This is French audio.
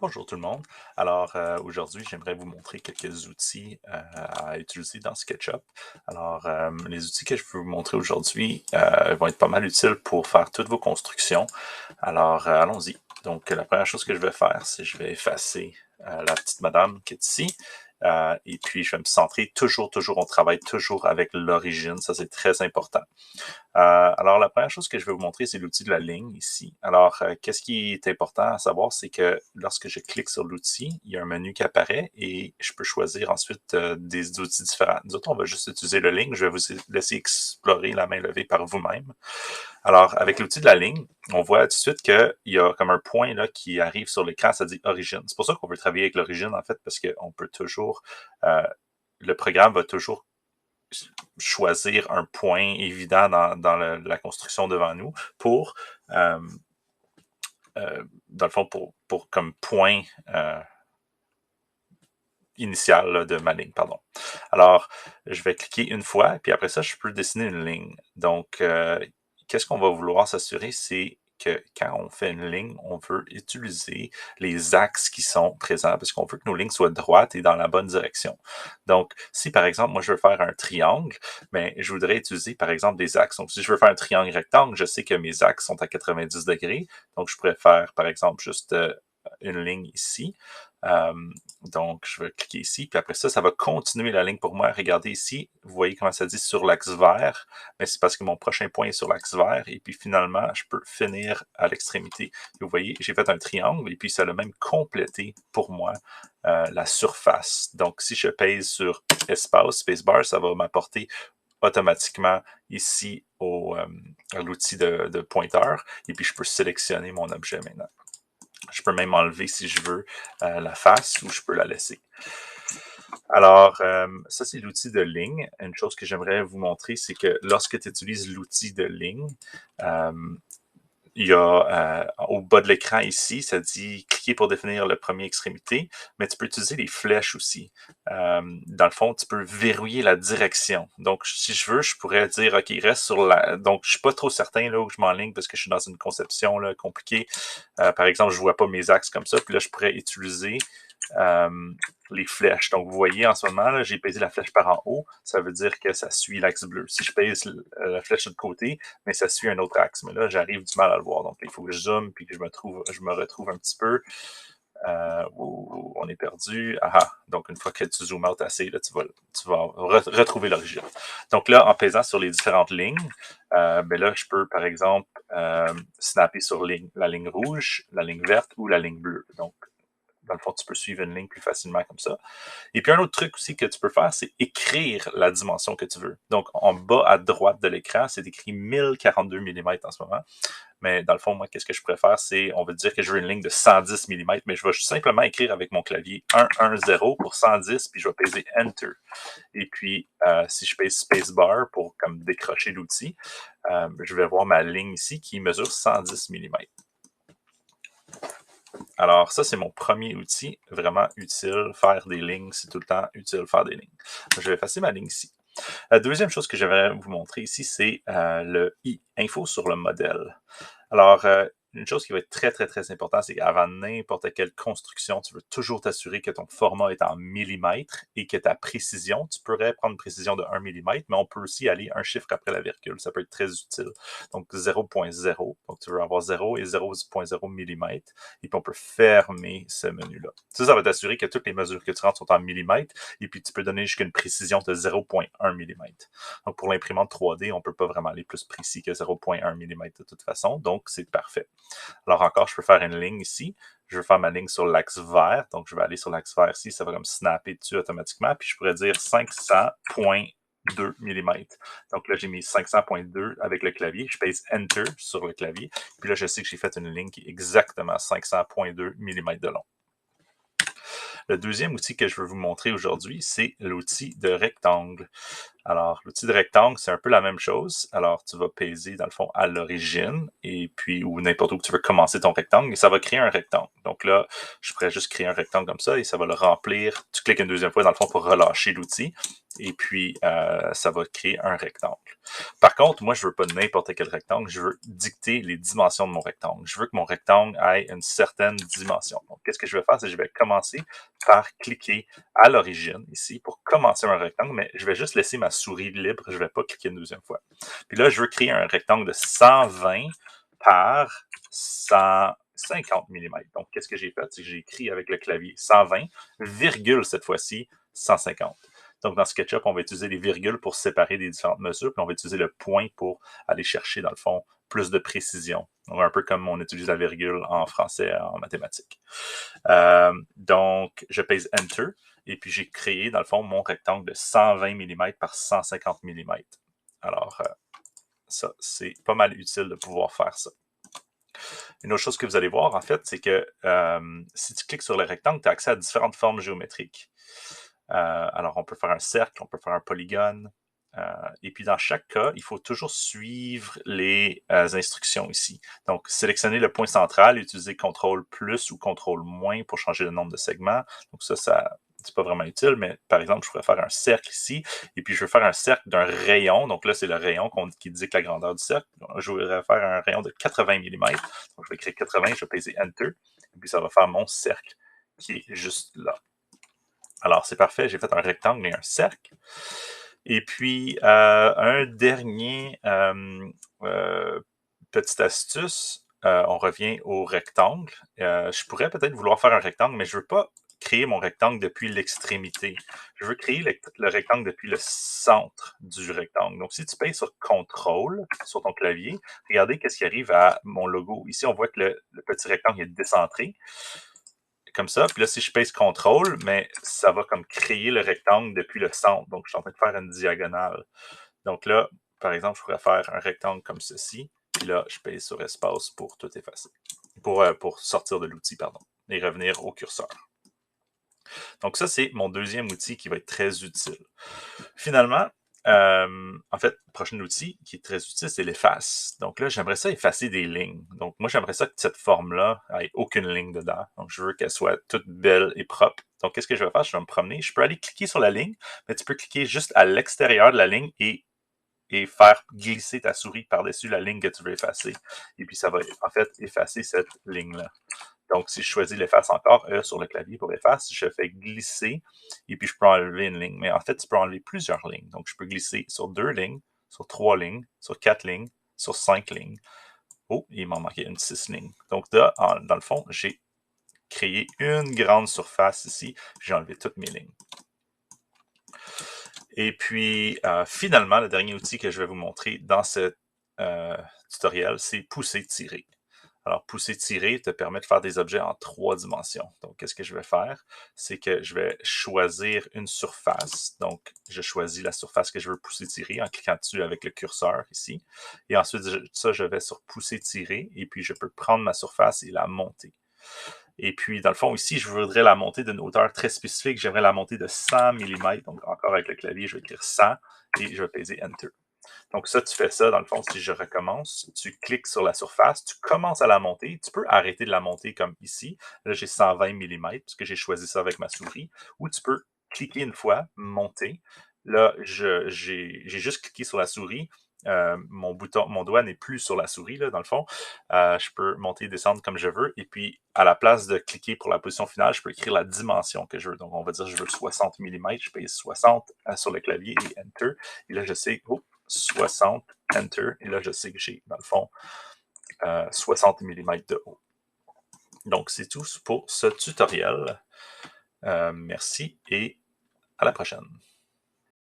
Bonjour tout le monde. Alors aujourd'hui, j'aimerais vous montrer quelques outils à utiliser dans SketchUp. Alors, les outils que je vais vous montrer aujourd'hui vont être pas mal utiles pour faire toutes vos constructions. Alors, allons-y. Donc, la première chose que je vais faire, c'est que je vais effacer la petite madame qui est ici. Et puis, je vais me centrer toujours, on travaille toujours avec l'origine. Ça, c'est très important. Alors, la première chose que je vais vous montrer, c'est l'outil de la ligne ici. Alors, qu'est-ce qui est important à savoir, c'est que lorsque je clique sur l'outil, il y a un menu qui apparaît et je peux choisir ensuite des outils différents. Nous autres, on va juste utiliser le ligne. Je vais vous laisser explorer la main levée par vous-même. Alors, avec l'outil de la ligne, on voit tout de suite qu'il y a comme un point là, qui arrive sur l'écran, ça dit origine. C'est pour ça qu'on veut travailler avec l'origine, en fait, parce qu'on peut toujours, le programme va toujours choisir un point évident dans la construction devant nous pour, euh, dans le fond, pour comme point initial là, de ma ligne, pardon. Alors, je vais cliquer une fois, puis après ça, je peux dessiner une ligne. Donc, qu'est-ce qu'on va vouloir s'assurer, c'est que quand on fait une ligne, on veut utiliser les axes qui sont présents parce qu'on veut que nos lignes soient droites et dans la bonne direction. Donc, si par exemple, moi je veux faire un triangle, mais je voudrais utiliser par exemple des axes. Donc, si je veux faire un triangle rectangle, je sais que mes axes sont à 90 degrés. Donc, je pourrais faire par exemple juste une ligne ici. Euh, donc, je vais cliquer ici, puis après ça, ça va continuer la ligne pour moi. Regardez ici, vous voyez comment ça dit sur l'axe vert, mais c'est parce que mon prochain point est sur l'axe vert, et puis finalement, je peux finir à l'extrémité. Vous voyez, j'ai fait un triangle, et puis ça a même complété pour moi la surface. Donc, si je pèse sur espace, spacebar, ça va m'apporter automatiquement ici à l'outil de pointeur, et puis je peux sélectionner mon objet maintenant. Je peux même enlever, si je veux, la face ou je peux la laisser. Alors, ça, c'est l'outil de ligne. Une chose que j'aimerais vous montrer, c'est que lorsque tu utilises l'outil de ligne, euh, il y a au bas de l'écran ici, ça dit cliquer pour définir la première extrémité, mais tu peux utiliser les flèches aussi. Dans le fond, tu peux verrouiller la direction. Donc, si je veux, je pourrais dire, OK, reste sur la... Donc, je suis pas trop certain là où je m'enligne parce que je suis dans une conception là, compliquée. Par exemple, je vois pas mes axes comme ça, puis là, je pourrais utiliser euh, les flèches. Donc, vous voyez, en ce moment, j'ai pesé la flèche par en haut. Ça veut dire que ça suit l'axe bleu. Si je pèse la flèche de côté, mais ça suit un autre axe. Mais là, j'arrive du mal à le voir. Donc, il faut que je zoome puis que je me retrouve un petit peu. Où on est perdu. Ah, donc, une fois que tu zoomes out assez, là, tu vas retrouver l'origine. Donc là, en pesant sur les différentes lignes, ben là, je peux, par exemple, snapper sur la ligne rouge, la ligne verte ou la ligne bleue. Donc, dans le fond, tu peux suivre une ligne plus facilement comme ça. Et puis un autre truc aussi que tu peux faire, c'est écrire la dimension que tu veux. Donc en bas à droite de l'écran, c'est écrit 1042 mm en ce moment. Mais dans le fond, moi, qu'est-ce que je préfère, c'est, on veut dire que je veux une ligne de 110 mm, mais je vais simplement écrire avec mon clavier 110 pour 110, puis je vais peser Enter. Et puis, si je pèse Spacebar pour comme décrocher l'outil, je vais voir ma ligne ici qui mesure 110 mm. Alors, ça, c'est mon premier outil vraiment utile. Faire des lignes, c'est tout le temps utile faire des lignes. Je vais effacer ma ligne ici. La deuxième chose que j'aimerais vous montrer ici, c'est le I, info sur le modèle. Alors, une chose qui va être très importante, c'est qu'avant n'importe quelle construction, tu veux toujours t'assurer que ton format est en millimètres et que ta précision, tu pourrais prendre une précision de 1 millimètre, mais on peut aussi aller un chiffre après la virgule. Ça peut être très utile. Donc, 0.0. Donc, tu veux avoir 0 et 0.0 millimètres. Et puis, on peut fermer ce menu-là. Ça va t'assurer que toutes les mesures que tu rentres sont en millimètres. Et puis, tu peux donner jusqu'à une précision de 0.1 millimètre. Donc, pour l'imprimante 3D, on ne peut pas vraiment aller plus précis que 0.1 mm de toute façon. Donc, c'est parfait. Alors encore, je peux faire une ligne ici. Je veux faire ma ligne sur l'axe vert. Donc, je vais aller sur l'axe vert ici. Ça va comme snapper dessus automatiquement. Puis, je pourrais dire 500.2 mm. Donc là, j'ai mis 500.2 avec le clavier. Je pèse Enter sur le clavier. Puis là, je sais que j'ai fait une ligne qui est exactement 500.2 mm de long. Le deuxième outil que je veux vous montrer aujourd'hui, c'est l'outil de rectangle. Alors, l'outil de rectangle, c'est un peu la même chose. Alors, tu vas peser, dans le fond, à l'origine, et puis, ou n'importe où que tu veux commencer ton rectangle, et ça va créer un rectangle. Donc là, je pourrais juste créer un rectangle comme ça, et ça va le remplir. Tu cliques une deuxième fois, dans le fond, pour relâcher l'outil. et puis ça va créer un rectangle. Par contre, moi, je veux pas n'importe quel rectangle, je veux dicter les dimensions de mon rectangle. Je veux que mon rectangle ait une certaine dimension. Donc, qu'est-ce que je vais faire, c'est que je vais commencer par cliquer à l'origine, ici, pour commencer un rectangle, mais je vais juste laisser ma souris libre, je vais pas cliquer une deuxième fois. Puis là, je veux créer un rectangle de 120 par 150 mm. Donc, qu'est-ce que j'ai fait? C'est que j'ai écrit avec le clavier 120, virgule cette fois-ci, 150. Donc, dans SketchUp, on va utiliser les virgules pour séparer les différentes mesures, puis on va utiliser le point pour aller chercher, dans le fond, plus de précision. Donc, un peu comme on utilise la virgule en français, en mathématiques. Donc, je pèse Enter, et puis j'ai créé, dans le fond, mon rectangle de 120 mm par 150 mm. Alors, ça, c'est pas mal utile de pouvoir faire ça. Une autre chose que vous allez voir, en fait, c'est que si tu cliques sur le rectangle, tu as accès à différentes formes géométriques. Alors, on peut faire un cercle, on peut faire un polygone. Et puis, dans chaque cas, il faut toujours suivre les instructions ici. Donc, sélectionner le point central, utiliser CTRL plus ou CTRL moins pour changer le nombre de segments. Donc, ça c'est pas vraiment utile, mais par exemple, je pourrais faire un cercle ici, et puis je veux faire un cercle d'un rayon. Donc là, c'est le rayon qui indique la grandeur du cercle. Donc, je voudrais faire un rayon de 80 mm. Donc, je vais écrire 80, je vais peser Enter, et puis ça va faire mon cercle qui est juste là. Alors, c'est parfait, j'ai fait un rectangle et un cercle. Et puis, un dernier petite astuce, on revient au rectangle. Je pourrais peut-être vouloir faire un rectangle, mais je ne veux pas créer mon rectangle depuis l'extrémité. Je veux créer le rectangle depuis le centre du rectangle. Donc, si tu payes sur CTRL sur ton clavier, regardez qu'est-ce qui arrive à mon logo. Ici, on voit que le petit rectangle est décentré comme ça. Puis là, si je pèse CTRL, mais ça va comme créer le rectangle depuis le centre. Donc, je suis en train de faire une diagonale. Donc là, par exemple, je pourrais faire un rectangle comme ceci. Puis là, je pèse sur espace pour tout effacer. Pour sortir de l'outil, pardon. Et revenir au curseur. Donc ça, c'est mon deuxième outil qui va être très utile. Finalement, en fait, le prochain outil qui est très utile, c'est l'efface. Donc là, j'aimerais ça effacer des lignes. Donc moi, j'aimerais ça que cette forme-là ait aucune ligne dedans. Donc je veux qu'elle soit toute belle et propre. Donc qu'est-ce que je vais faire? Je vais me promener. Je peux aller cliquer sur la ligne, mais tu peux cliquer juste à l'extérieur de la ligne et faire glisser ta souris par-dessus la ligne que tu veux effacer. Et puis ça va en fait effacer cette ligne-là. Donc, si je choisis l'efface encore, sur le clavier pour efface, je fais glisser et puis je peux enlever une ligne. Mais en fait, tu peux enlever plusieurs lignes. Donc, je peux glisser sur 2 lignes, sur 3 lignes, sur 4 lignes, sur 5 lignes. Oh, il m'en manquait une 6 lignes. Donc là, dans le fond, j'ai créé une grande surface ici. J'ai enlevé toutes mes lignes. Et puis, finalement, le dernier outil que je vais vous montrer dans ce tutoriel, c'est pousser-tirer. Alors, pousser-tirer te permet de faire des objets en 3 dimensions. Donc, qu'est-ce que je vais faire? C'est que je vais choisir une surface. Donc, je choisis la surface que je veux pousser-tirer en cliquant dessus avec le curseur ici. Et ensuite, je vais sur pousser-tirer et puis je peux prendre ma surface et la monter. Et puis, dans le fond, ici, je voudrais la monter d'une hauteur très spécifique. J'aimerais la monter de 100 mm. Donc, encore avec le clavier, je vais écrire 100 et je vais peser Enter. Donc ça, tu fais ça, dans le fond, si je recommence, tu cliques sur la surface, tu commences à la monter, tu peux arrêter de la monter comme ici. Là, j'ai 120 mm, parce que j'ai choisi ça avec ma souris. Ou tu peux cliquer une fois, monter. Là, j'ai juste cliqué sur la souris. Mon doigt n'est plus sur la souris, là, dans le fond. Je peux monter et descendre comme je veux. Et puis, à la place de cliquer pour la position finale, je peux écrire la dimension que je veux. Donc, on va dire je veux 60 mm. Je pèse 60 sur le clavier et Enter. Et là, je sais, 60, Enter, et là, je sais que j'ai, dans le fond, 60 mm de haut. Donc, c'est tout pour ce tutoriel. Merci et à la prochaine.